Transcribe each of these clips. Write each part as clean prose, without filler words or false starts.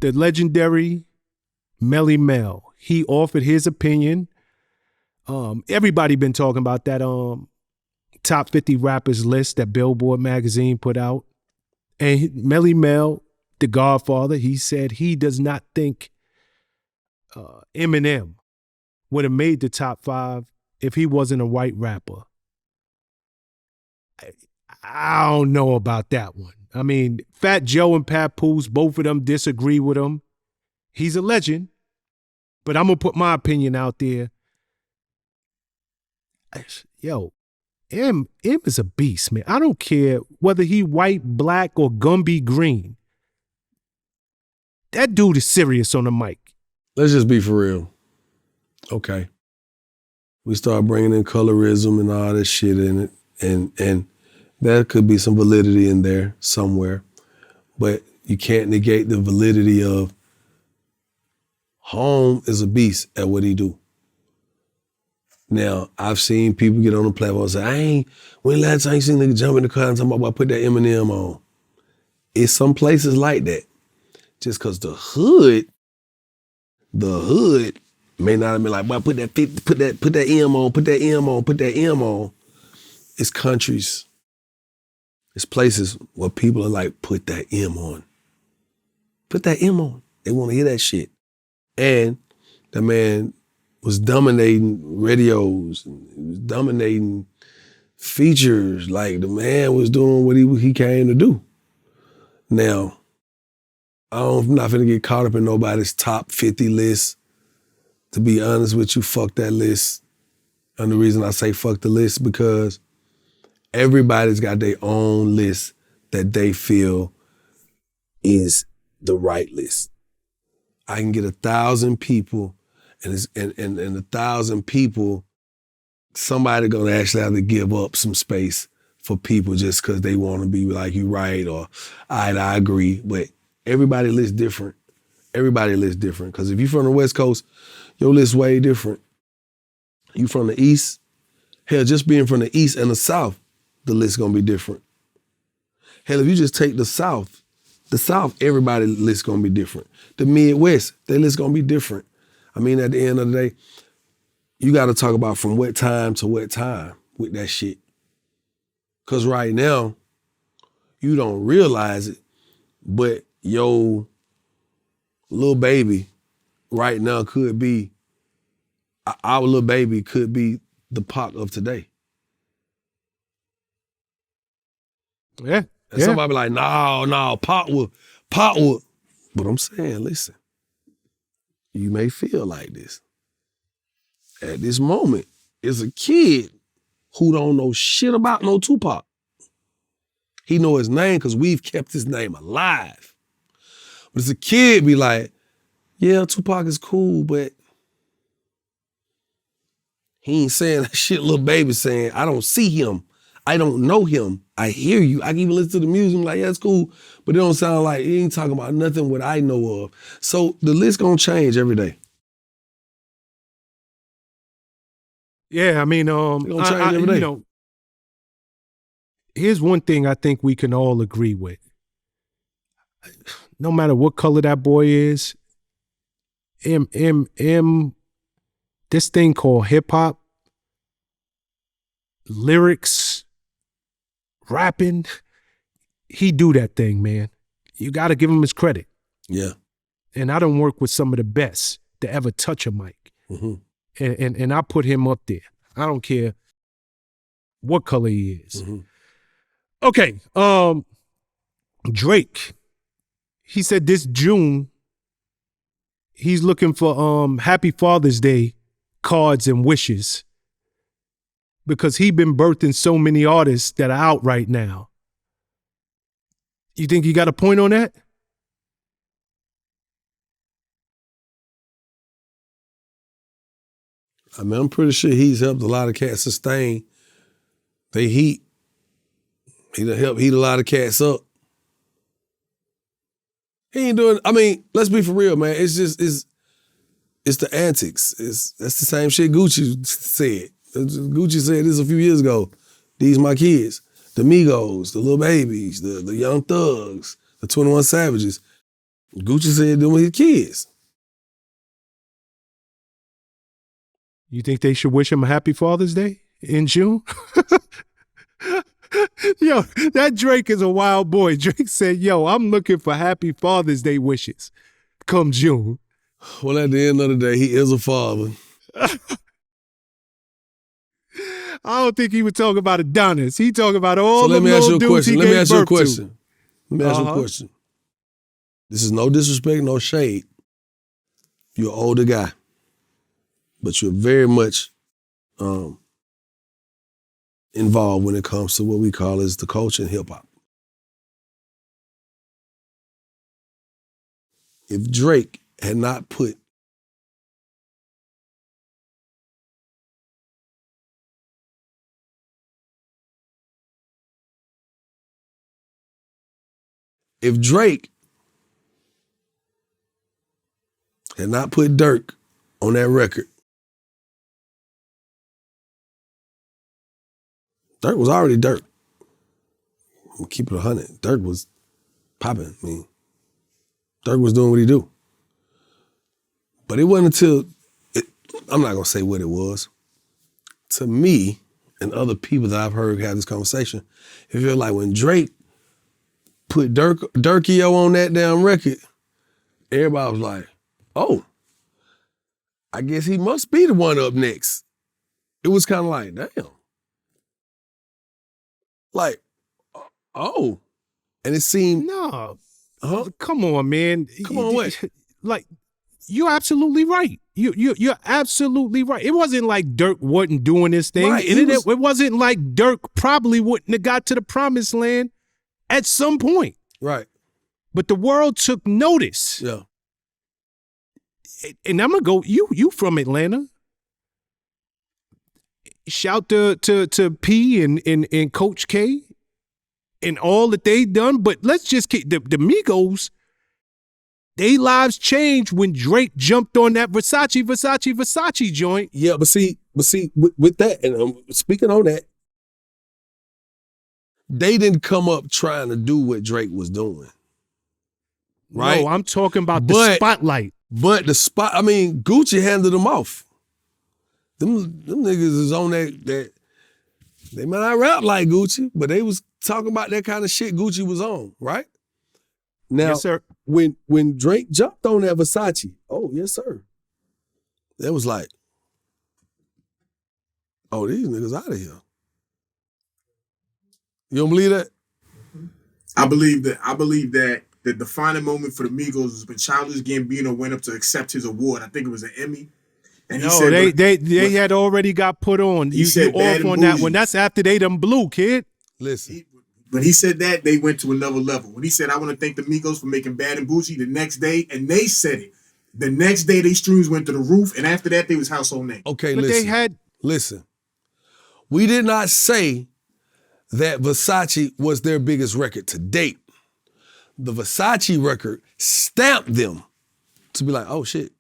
the legendary Melly Mel. He offered his opinion. Everybody been talking about that top 50 rappers list that Billboard magazine put out. And Melly Mel, the Godfather, he said he does not think Eminem would have made the top 5 if he wasn't a white rapper. I don't know about that one. I mean, Fat Joe and Papoose, both of them disagree with him. He's a legend, but I'm going to put my opinion out there. Yo, M is a beast, man. I don't care whether he white, black, or Gumby green. That dude is serious on the mic. Let's just be for real. Okay. We start bringing in colorism and all that shit in it, and there could be some validity in there somewhere, but you can't negate the validity of Home is a beast at what he do. Now, I've seen people get on the platform and say, when last time you seen nigga jump in the car and talking about put that Eminem on? It's some places like that. Just cause the hood may not have been like, boy, put that M on, put that M on, put that M on. It's countries. It's places where people are like, put that M on. Put that M on. They want to hear that shit. And the man was dominating radios, and he was dominating features. Like the man was doing what he came to do. Now, I'm not finna get caught up in nobody's top 50 list. To be honest with you, fuck that list. And the reason I say fuck the list because everybody's got their own list that they feel is the right list. I can get 1,000 people, and 1,000 people, somebody gonna actually have to give up some space for people just because they want to be like, you right, or I agree. But everybody lists different. Everybody lists different. Because if you're from the West Coast, your list way different. You from the East, hell, just being from the East and the South, the list gonna be different. Hell, if you just take the South, everybody's list gonna be different. The Midwest, their list gonna be different. I mean, at the end of the day, you gotta talk about from what time to what time with that shit. Cause right now, you don't realize it, but yo, little baby right now could be, our little baby could be the Pac of today. Yeah. And somebody be like, no, Pac would. But I'm saying, listen, you may feel like this. At this moment, is a kid who don't know shit about no Tupac. He know his name because we've kept his name alive. But as a kid be like, yeah, Tupac is cool, but he ain't saying that shit little baby saying, I don't see him. I don't know him. I hear you. I can even listen to the music like, yeah, it's cool, but it don't sound like, he ain't talking about nothing what I know of. So the list gonna change every day. Yeah, I mean, gonna change every day. You know, here's one thing I think we can all agree with. No matter what color that boy is, this thing called hip hop, lyrics, rapping, he do that thing, man. You got to give him his credit. Yeah. And I don't work with some of the best to ever touch a mic. Mm-hmm. And I put him up there. I don't care what color he is. Mm-hmm. Okay, Drake, he said this June, he's looking for Happy Father's Day cards and wishes because he been birthing so many artists that are out right now. You think you got a point on that? I mean, I'm pretty sure he's helped a lot of cats sustain they heat. He done helped heat a lot of cats up. He ain't doing, I mean, let's be for real, man. It's just, it's the antics. That's the same shit Gucci said. Gucci said this a few years ago. These my kids. The Migos, the Lil Babies, the Young Thugs, the 21 Savages. Gucci said them with his kids. You think they should wish him a happy Father's Day in June? Yo, that Drake is a wild boy. Drake said, yo, I'm looking for happy Father's Day wishes come June. Well, at the end of the day, he is a father. I don't think he was talking about Adonis. He talking about all the little dudes he Let me gave ask you a birth to. question. Let me ask you a question. This is no disrespect, no shade. You're an older guy, but you're very much involved when it comes to what we call as the culture in hip hop. If Drake had not put Dirk on that record, Dirk was already Dirk. I'm gonna keep it 100. Dirk was popping. I mean, Dirk was doing what he do. But it wasn't until, I'm not gonna say what it was. To me and other people that I've heard have this conversation, it feels like when Drake put Dirkio on that damn record, everybody was like, oh, I guess he must be the one up next. It was kind of like, damn. Like, oh. And it seemed... No. Come on, man. Come on, what? Like, you're absolutely right. You're absolutely right. It wasn't like Dirk wasn't doing this thing. Right, It wasn't like Dirk probably wouldn't have got to the promised land at some point. Right. But the world took notice. Yeah. And I'm gonna go, you from Atlanta. Shout to P and Coach K and all that they done. But let's just keep the Migos, they lives changed when Drake jumped on that Versace joint. Yeah, but see, with that, and speaking on that, they didn't come up trying to do what Drake was doing. Right? No, I'm talking about the spotlight. But Gucci handed them off. Them niggas is on that they might not rap like Gucci, but they was talking about that kind of shit Gucci was on, right? Now, yes, sir. When Drake jumped on that Versace, oh, yes, sir. That was like, oh, these niggas out of here. You don't believe that? I believe that the defining moment for the Migos was when Childish Gambino went up to accept his award. I think it was an Emmy. And he said, they had already got put on. You off on that one. That's after they done blew, kid. Listen. When he said that, they went to another level. When he said, I want to thank the Migos for making Bad and Bougie, the next day, and they said it. The next day, they streams went to the roof, and after that, they was household name. Okay, but listen. Listen. We did not say that Versace was their biggest record to date. The Versace record stamped them to be like, oh shit.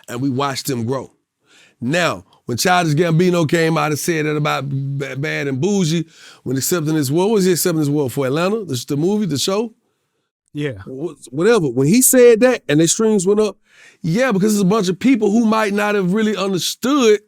And we watched them grow. Now, when Childish Gambino came out and said that about Bad and Bougie, when accepting this world, what was he accepting this world for? Atlanta? The movie, the show? Yeah. Whatever. When he said that and their streams went up, yeah, because there's a bunch of people who might not have really understood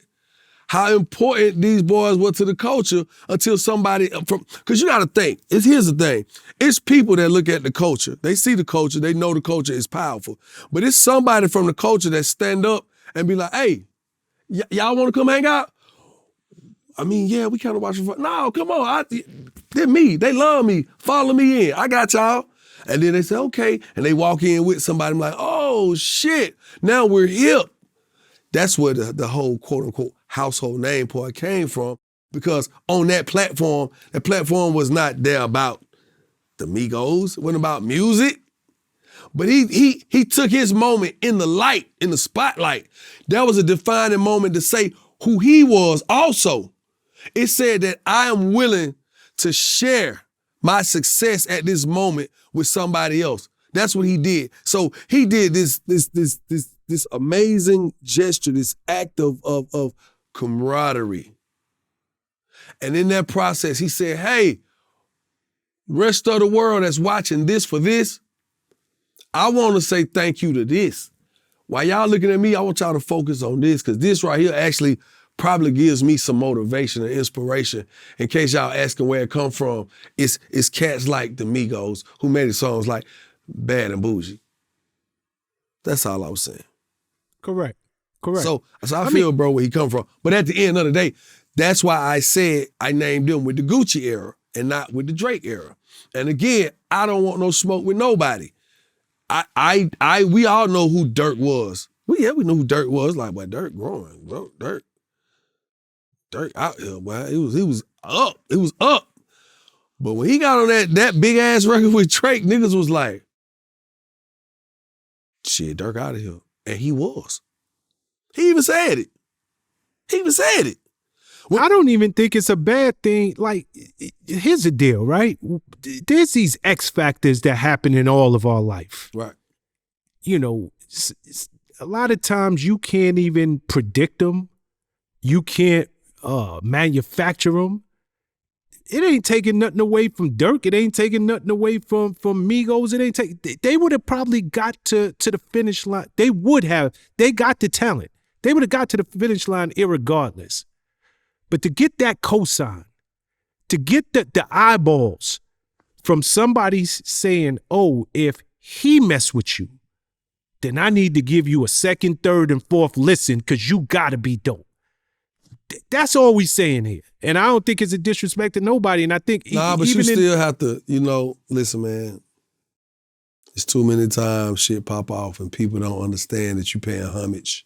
how important these boys were to the culture until somebody because you gotta think, here's the thing. It's people that look at the culture. They see the culture, they know the culture is powerful. But it's somebody from the culture that stand up and be like, hey, y'all wanna come hang out? I mean, yeah, we kind of watching. No, come on, they're me. They love me. Follow me in. I got y'all. And then they say, okay. And they walk in with somebody, I'm like, oh shit, now we're hip. That's where the whole quote unquote household name part came from, because on that platform was not there about the Migos, it wasn't about music. But he took his moment in the light, in the spotlight. That was a defining moment to say who he was also. It said that I am willing to share my success at this moment with somebody else. That's what he did. So he did this amazing gesture, this act of camaraderie. And in that process, he said, hey, rest of the world that's watching this for this, I want to say thank you to this. While y'all looking at me, I want y'all to focus on this, because this right here actually probably gives me some motivation and inspiration. In case y'all asking where it come from, it's cats like the Migos who made songs like Bad and Bougie. That's all I was saying. Correct. So I feel, bro, where he come from. But at the end of the day, that's why I said I named them with the Gucci era and not with the Drake era. And again, I don't want no smoke with nobody. We all know who Dirk was. We know who Dirk was. Like, boy, Dirk growing, bro. Dirk out here, boy. He was up. It was up. But when he got on that big ass record with Drake, niggas was like, shit, Dirk out of here. And he was. He even said it. I don't even think it's a bad thing. Like, here's the deal, right? There's these X factors that happen in all of our life. Right. You know, a lot of times you can't even predict them. You can't manufacture them. It ain't taking nothing away from Dirk. It ain't taking nothing away from Migos. It ain't they would have probably got to the finish line. They would have. They got the talent. They would have got to the finish line irregardless. But to get that cosign, to get the eyeballs from somebody saying, oh, if he mess with you, then I need to give you a second, third, and fourth listen because you got to be dope. That's all we saying here. And I don't think it's a disrespect to nobody. And I think but you still have to, listen, man. It's too many times shit pop off and people don't understand that you paying homage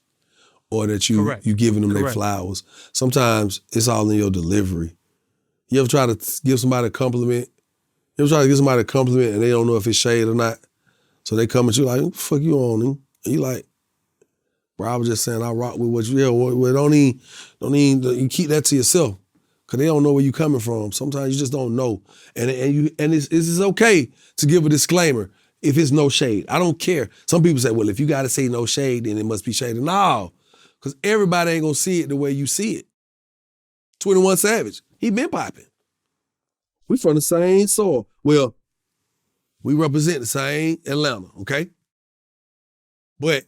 or that you giving them their flowers. Sometimes it's all in your delivery. You ever try to give somebody a compliment? You ever try to give somebody a compliment and they don't know if it's shade or not? So they come at you like, what the fuck you on? And you like, bro, I was just saying I rock with what you, don't even, you keep that to yourself. Cause they don't know where you coming from. Sometimes you just don't know. And it's okay to give a disclaimer if it's no shade. I don't care. Some people say, well, if you gotta say no shade, then it must be shade. No, cause everybody ain't gonna see it the way you see it. 21 Savage, he been popping. We from the same soil. Well, we represent the same Atlanta, okay? But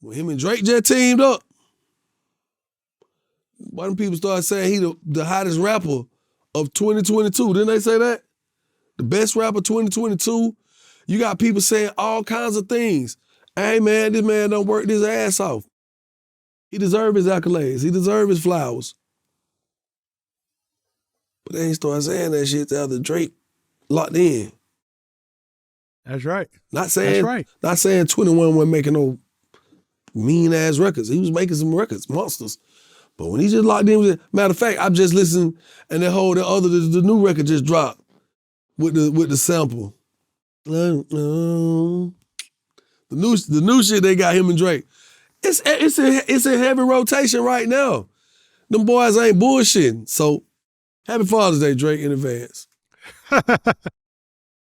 when him and Drake just teamed up, why them people started saying he the hottest rapper of 2022? Didn't they say that? The best rapper 2022. You got people saying all kinds of things. Hey man, this man done worked his ass off. He deserve his accolades. He deserve his flowers. But they ain't started saying that shit after Drake locked in. That's right. Not saying 21 wasn't making no mean ass records. He was making some records, monsters. But when he just locked in, matter of fact, I'm just listening, and the new record just dropped with the sample. The new shit they got him and Drake. It's in heavy rotation right now. Them boys ain't bullshitting. So happy Father's Day, Drake, in advance.